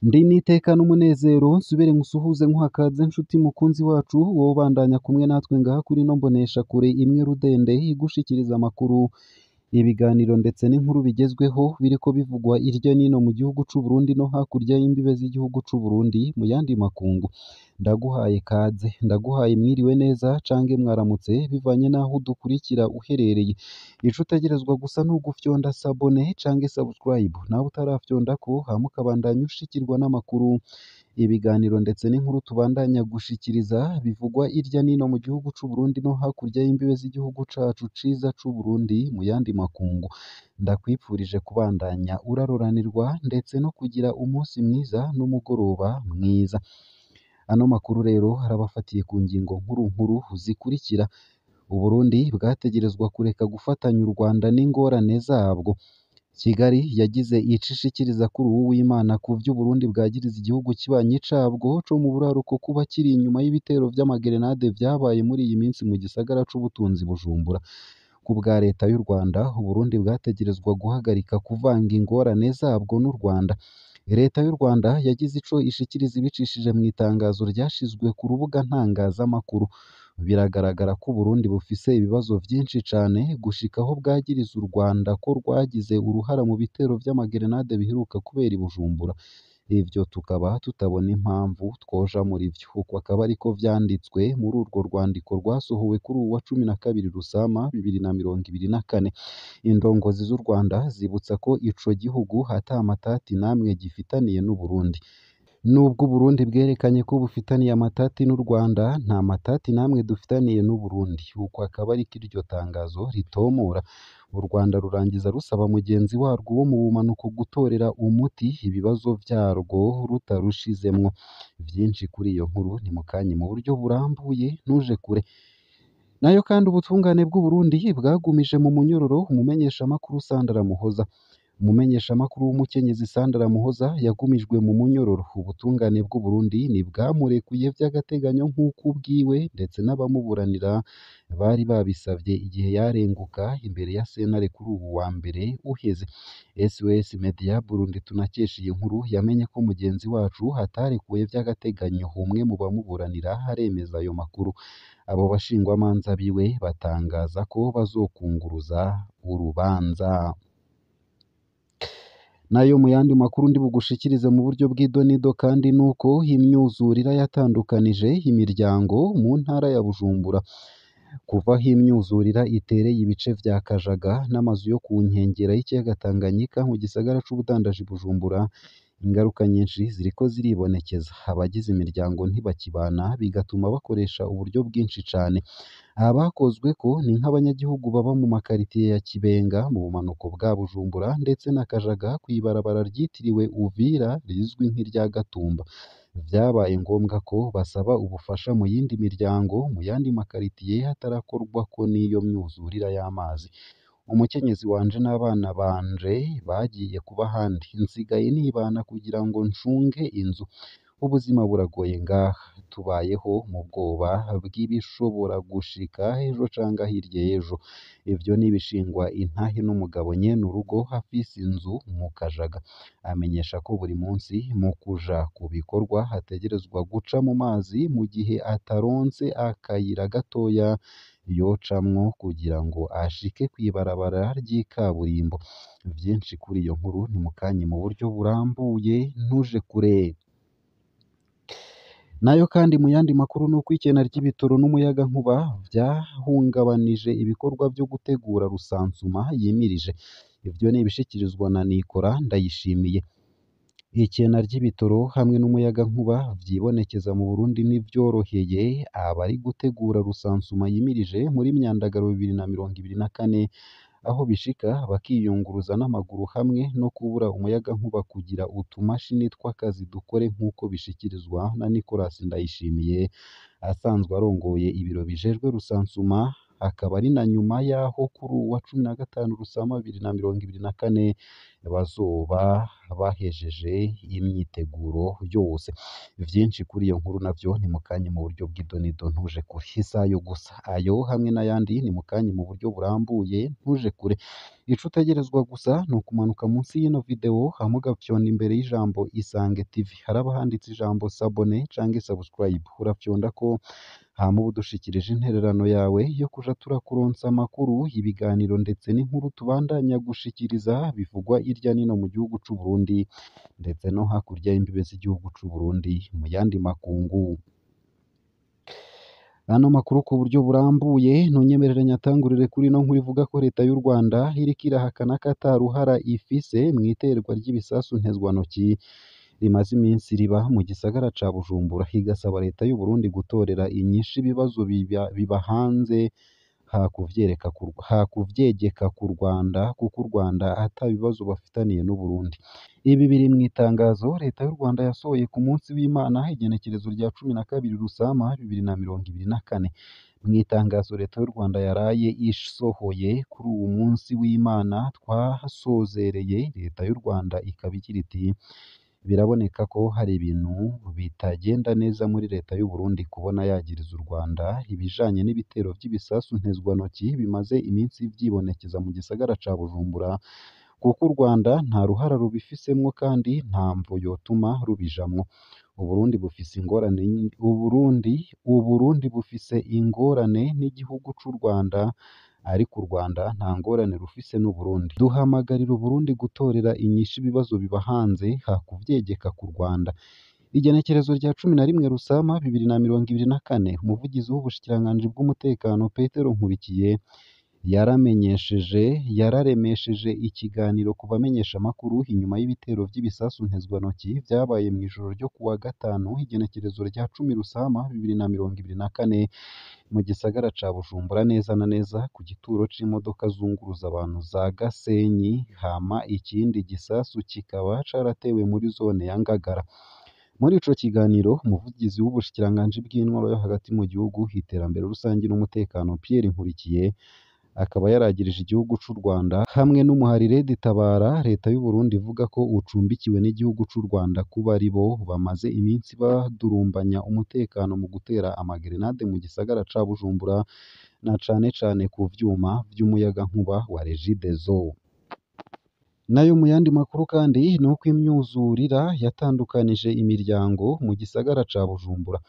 Ndi n'iteka n'umunezero nsubire nkusuhuze nkuhakaze nshuti mukunzi wacu wowe ubandanya kumwe natwe ngaha kuri ino mboneshakure imwe rudende igushikiriza amakuru, ibiganiro ndetse n'inkuru bigezweho biriko bivugwa irya nino mu gihugu c'u Burundi no hakurya y'imbibe z'igihugu c'u Burundi mu yandi makungu. Ndaguhaye kaze, ndaguhaye mwiriwe neza cange mwaramutse bivanye n'aho udukurikira uherereye. Ico utegerezwa gusa n'ugufyonda sabone cange subscribe nawe utarafyondako hama ukabandanya ushikirwa n'amakuru, ibiganiro ndetse n'inkuru tubandanya gushikiriza bivugwa irya nino mu gihugu c'u Burundi no hakurya y'imbibe z'igihugu cacu ciza c'u Burundi mu yandi makungu. Ndakwipfurije kubandanya uraroranirwa ndetse no kugira umunsi mwiza n'umugoroba mwiza. Ano makuru rero arabafatiye ku ngingo nkuru zikurikira: Uburundi bwategerezwa kureka gufatanya u Rwanda n'ingorane zabwo. Kigali yagize ico ishikiriza kuri uwu w'Imana ku vyo Uburundi bwagiriza igihugu kibanyi cabwo co mu buraruko kuba kiri inyuma y'ibitero vy'amagerenade vyabaye muri iyi minsi mu gisagara c'ubutunzi Bujumbura. Ku bwa leta y'u Rwanda, Uburundi bwategerezwa guhagarika kuvanga ingorane zabwo n'u Rwanda. Leta y'u Rwanda yagize ico ishikiriza ibicishije mu itangazo ryashizwe ku rubuga ntangazamakuru. Biragaragara ko Uburundi bufise ibibazo vyinshi cane gushika aho bwagiriza u Rwanda ko rwagize uruhara mu bitero vy'amagerenade biheruka kubera i Bujumbura. Ivyo tukaba tutabona impamvu twoja muri vyo. Uko akaba ariko vyanditswe muri urwo rwandiko rwasohowe kuri uwu wa 12 Rusama 2024. Indongozi z'u Rwanda zibutsa ko ico gihugu ata matati namwe gifitaniye n'u Burundi. Nubwo Uburundi bwerekanye ko bufitaniye amatati n'u Rwanda, nta matati namwe dufitaniye n'u Burundi. Uko akaba ariko iryo tangazo ritomora. U Rwanda rurangiza rusaba mugenzi warwo wo mu bumanuko gutorera umuti ibibazo vyarwo rutarushizemwo. Vyinshi kuri iyo nkuru ni mukanye mu buryo burambuye ntuje kure. Nayo kandi ubutungane bw'u Burundi bwagumije mu munyororo umumenyeshamakuru Sandra Muhoza. Umumenyeshamakuru w'umukenyezi Sandra Muhoza yagumijwe mu munyororo. Ubutungane bw'u Burundi ntibwamurekuye vy'agateganyo nk'uko ubwiwe ndetse n'abamuburanira bari babisavye igihe yarenguka imbere ya sentare kuri ubu wa mbere uheze. SOS Media Burundi tunakesha iyi nkuru yamenye ko mugenzi wacu atarekuwe vy'agateganyo. Umwe mu bamuburanira aremeza ayo makuru. Abo bashingwamanza biwe batangaza ko bazokunguruza urubanza. Nayo mu yandi makuru ndi bugushikirize mu buryo bw'idonido kandi nuko imyuzurira yatandukanije imiryango mu ntara ya Bujumbura. Kuva aho imyuzurira itereye ibice vya Kajaga n'amazu yo ku nkengera y'ikiyaga Tanganyika mu gisagara c'ubudandaji Bujumbura, ingaruka nyinshi ziriko ziribonekeza. Abagize imiryango ntibakibana bigatuma bakoresha uburyo bwinshi cane. Abakozweko ni nk'abanyagihugu baba mu makaritiye ya Kibenga mu bumanuko bwa Bujumbura ndetse na Kajaga kw'ibarabara ryitiriwe Uvira rizwi nk'irya Gatumba. Vyabaye ngombwa ko basaba ubufasha mu yindi miryango mu yandi makaritiye hatarakorwako n'iyo myuzurira y'amazi. Umukenyezi wanje n'abana banje bagiye kuba ahandi, nsigaye nibana kugira ngo ncunge inzu. Ubuzima buragoye ngaha, tubayeho mu bwoba bw'ibishobora gushika ejo canga hirya y'ejo. Ivyo nibishingwa intahe n'umugabo nyene urugo afise inzu mu Kajaga. Amenyesha ko buri munsi mu kuja ku bikorwa hategerezwa guca mu mazi mu gihe ataronse akayira gatoya yocamwo kugira ngo ashike kw'ibarabara ry'ikaburimbo. Vyinshi kuri iyo nkuru ni mukanye mu buryo burambuye ntuje kure. Nayo kandi mu yandi makuru nuko ikena ry'ibitoro n'umuyagankuba vyahungabanije ibikorwa vyo gutegura rusansuma yimirije. Ivyo ni ibishikirizwa na Nikora Ndayishimiye. Ikena ry'ibitoro hamwe n'umuyagankuba vyibonekeza mu Burundi ntivyoroheye abari gutegura rusansuma yimirije muri Myandagaro 2024, aho bishika bakiyunguruza n'amaguru hamwe no kubura umuyagankuba kugira utumashini tw'akazi dukore nk'uko bishikirizwa na Nicolas Ndayishimiye asanzwe arongoye ibiro bijejwe rusansuma. Akaba ari na nyuma yaho kuri uwa 15 Rusama 2024 bazoba bahejeje imyiteguro yose. Vyinshi kuri iyo nkuru navyo ni mu kanya mu buryo bw'idonido ntuje kure. Isayo gusa ayo hamwe n'ayandi ni mu kanya mu buryo burambuye ntuje kure. Ico utegerezwa gusa ni ukumanuka munsi y'ino video hama ugafyonda imbere y'ijambo Isange TV, haraba handitse ijambo sabone canke subscribe, urafyondako hama uba udushikirije intererano yawe yo kuja turakuronsa amakuru, ibiganiro ndetse n'inkuru tubandanya gushikiriza bivugwa irya nino mu gihugu c'u Burundi ndetse no hakurya y'imbibe z'igihugu c'u Burundi mu yandi makungu. Ano makuru ku buryo burambuye ntunyemerere nyatangurire kuri ino nkuru ivuga ko leta y'u Rwanda iriko irahakana ko ata ruhara ifise mw'iterwa ry'ibisasu ntezwantoki rimaze iminsi riba mu gisagara ca Bujumbura, igasaba leta y'u Burundi gutorera inyishu ibibazo biba hanze hakuvyegeka ku Rwanda kuko u Rwanda ata bibazo bafitaniye n'u Burundi. Ibi biri mw'itangazo leta y'u Rwanda yasohoye ku munsi w'Imana igenekerezo rya 12 Rusama 2024. Mw'itangazo leta y'u Rwanda yaraye isohoye kuri uwu munsi w'Imana twasozereye, leta y'u Rwanda ikaba igira iti biraboneka ko hari ibintu bitagenda neza muri leta y'u Burundi kubona yagiriza u Rwanda ibijanye n'ibitero vy'ibisasu ntezwantoki bimaze iminsi vyibonekeza mu gisagara ca Bujumbura, kuko u Rwanda nta ruhara rubifisemwo kandi nta mvo yotuma rubijamwo. Uburundi bufise ingorane n'igihugu c'u Rwanda, ariko u Rwanda nta ngorane rufise n'u Burundi. Duhamagarira u Burundi gutorera inyishu ibibazo biba hanze hakuvyegeka ku Rwanda. Igenekerezo rya 11 Rusama 2024, umuvugizi w'ubushikiranganji bw'umutekano Petero Nkurikiye yararemesheje ikiganiro ku bamenyeshamakuru inyuma y'ibitero vy'ibisasu ntezwantoki vyabaye mw'ijoro ryo kuwa gatanu igenekerezo rya 10 Rusama 2024 mu gisagara ca Bujumbura, neza na neza ku gituro c'imodoka zunguruza abantu za Gasenyi, hama ikindi gisasu kikaba caratewe muri zone ya Ngagara. Muri ico kiganiro umuvugizi w'ubushikiranganji bw'intwaro yo hagati mu gihugu, iterambere rusangi n'umutekano Pierre Nkurikiye akaba yaragirije igihugu c'u Rwanda hamwe n'umuharire ditabara leta y'u Burundi ivuga ko ucumbikiwe n'igihugu c'u Rwanda kuba ari bo bamaze iminsi badurumbanya umutekano mu gutera amagerenade mu gisagara ca Bujumbura na cane cane ku vyuma vy'umuyagankuba wa Regideso. Nayo mu yandi makuru kandi ni uko imyuzurira yatandukanije imiryango mu gisagara ca Bujumbura.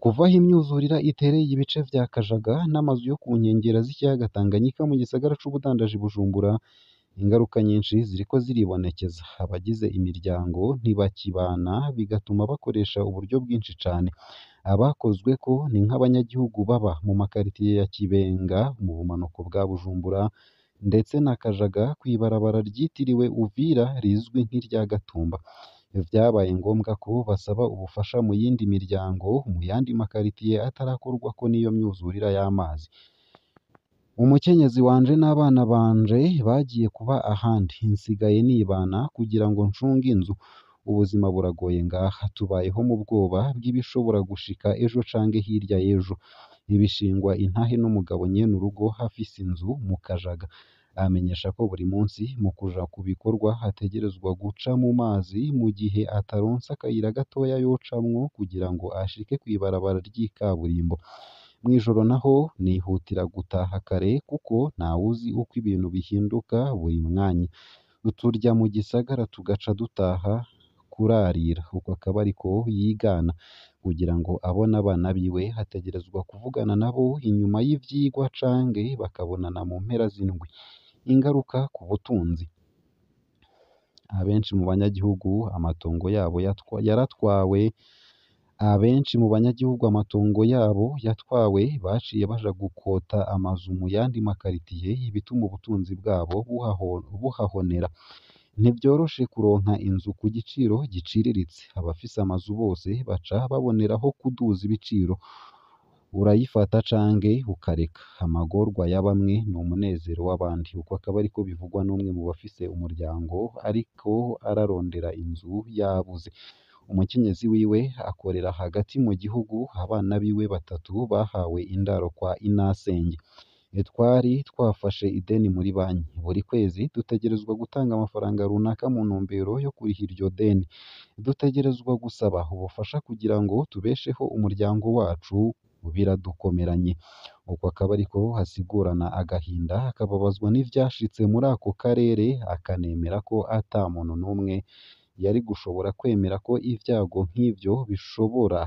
Kuva aho imyuzurira itereye ibice vya Kajaga n'amazu yo ku nkengera z'ikiyaga Tanganyika mu gisagara c'ubudandaji Bujumbura, ingaruka nyinshi ziriko ziribonekeza. Abagize imiryango ntibakibana bigatuma bakoresha uburyo bwinshi cane. Abakozweko ni nk'abanyagihugu baba mu makaritiye ya Kibenga mu bumanuko bwa Bujumbura ndetse na Kajaga kw'ibarabara ryitiriwe Uvira rizwi nk'irya Gatumba. Vyabaye ngombwa ko basaba ubufasha mu yindi miryango mu yandi makaritiye atarakorwako n'iyo myuzurira y'amazi. Umukenyezi wanje n'abana banje bagiye kuba ahandi, nsigaye nibana kugira ngo ncunge inzu. Ubuzima buragoye ngaha, tubayeho mu bwoba bw'ibishobora gushika ejo canke hirya y'ejo. Ibishingwa intahe n'umugabo nyene urugo hafise inzu mu Kajaga. Amenyesha ko buri munsi mu kuja ku bikorwa hategerezwa guca mu mazi mu gihe ataronse akayira gatoya yocamwo kugira ngo ashike kw'ibarabara ry'ikaburimbo. Mw'ijoro naho nihutira gutaha kare kuko ntawuzi uko ibintu bihinduka buri mwanya. Turya mu gisagara tugaca dutaha kurarira, uko akaba ariko yigana. Kugira ngo abone abana biwe hategerezwa kuvugana nabo inyuma y'ivyigwa canke bakabonana mu mpera z'indwi. Ingaruka ku butunzi. Abenshi mu banyagihugu amatongo yabo yaratwawe. Baciye baja gukota amazu mu yandi makaritiye, ibituma ubutunzi bwabo buhahonera. Ntivyoroshe kuronka inzu ku giciro giciriritse. Abafise amazu bose baca baboneraho kuduza ibiciro. Urayifata canke ukareka. Amagorwa ya bamwe ni umunezero w'abandi. Uko akaba ariko bivugwa n'umwe mu bafise umuryango ariko ararondera inzu yabuze. Umukenyezi wiwe akorera hagati mu gihugu, abana biwe 3 bahawe indaro kwa Inasenge. twari twafashe ideni muri banki buri kwezi dutegerezwa gutanga amafaranga runaka mu ntumbero yo kuriha iryo deni dutegerezwa gusaba ubufasha kugira ngo tubesheho umuryango wacu biradukomeranye uko akaba ariko hasigurana agahinda akababazwa n'ivyashitse muri ako karere akanemera ko ata muntu n'umwe yari gushobora kwemera ko ivyago nk'ivyo bishobora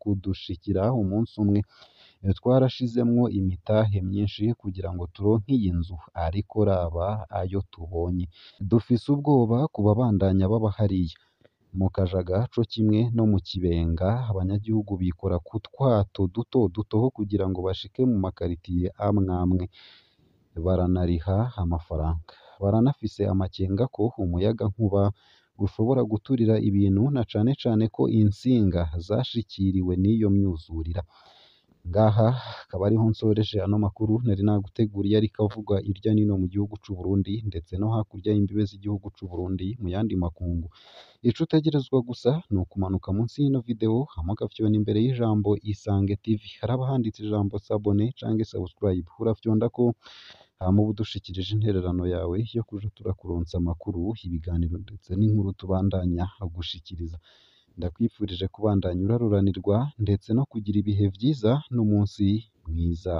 kudushikira umunsi umwe twarashizemwo imitahe myinshi kugira ngo turonke iyi nzu ariko raba ayo tubonye dufise ubwoba ku babandanya baba hariya mu Kajaga co kimwe no mu Kibenga abanyagihugu bikora ku twato duto duto kugira ngo bashike mu makaritiye amwe baranariha amafaranga baranafise amakenga ko umuyagankuba ushobora guturira ibintu na cane cane ko intsinga zashikiriwe n'iyo myuzurira ngaha akaba ariho nsoreje ano makuru nari naguteguriye ariko avugwa irya nino mu gihugu c'u Burundi ndetse no hakurya y'imbibe z'igihugu c'u Burundi mu yandi makungu ico utegerezwa gusa ni ukumanuka munsi y'ino video hama ugafyona imbere y'ijambo Isange TV haraba handitse ijambo s'abonner canke subscribe urafyondako hama uba udushikirije intererano yawe yo kuja turakuronsa amakuru ibiganiro ndetse n'inkuru tubandanya gushikiriza ndakwifurije kubandanya uraruranirwa ndetse no kugira ibihe vyiza n'umunsi mwiza